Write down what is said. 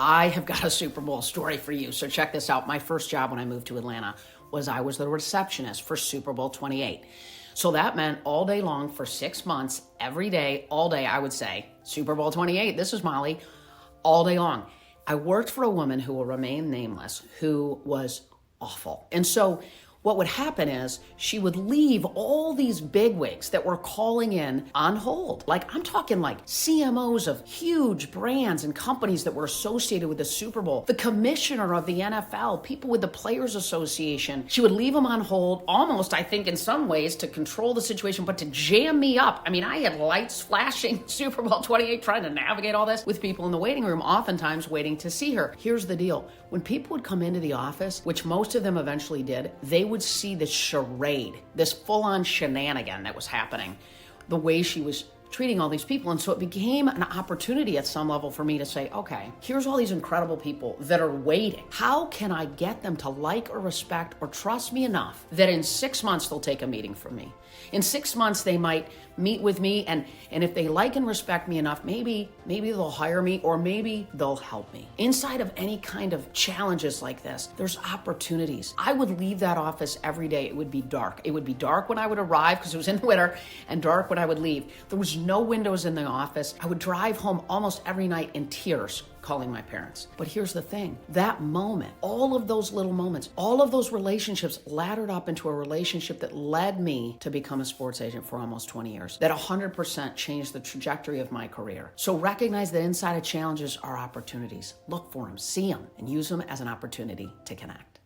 I have got a Super Bowl story for you. So check this out. My first job when I moved to Atlanta was I was the receptionist for Super Bowl 28. So that meant all day long for 6 months, every day, all day, I would say, Super Bowl 28, this is Molly, all day long. I worked for a woman who will remain nameless, who was awful. And so what would happen is she would leave all these bigwigs that were calling in on hold. Like, I'm talking like CMOs of huge brands and companies that were associated with the Super Bowl, the commissioner of the NFL, people with the Players Association. She would leave them on hold, almost, I think, in some ways to control the situation, but to jam me up. I mean, I had lights flashing, Super Bowl 28, trying to navigate all this with people in the waiting room, oftentimes waiting to see her. Here's the deal. When people would come into the office, which most of them eventually did, they would see this charade, this full-on shenanigan that was happening, the way she was treating all these people. And so it became an opportunity at some level for me to say, okay, here's all these incredible people that are waiting. How can I get them to like or respect or trust me enough that in 6 months they'll take a meeting from me? In 6 months, they might meet with me, and if they like and respect me enough, maybe they'll hire me, or maybe they'll help me. Inside of any kind of challenges like this, there's opportunities. I would leave that office every day. It would be dark. It would be dark when I would arrive because it was in the winter, and dark when I would leave. There was no windows in the office. I would drive home almost every night in tears, calling my parents. But here's the thing, that moment, all of those little moments, all of those relationships laddered up into a relationship that led me to become a sports agent for almost 20 years, that 100% changed the trajectory of my career. So recognize that inside of challenges are opportunities. Look for them, see them, and use them as an opportunity to connect.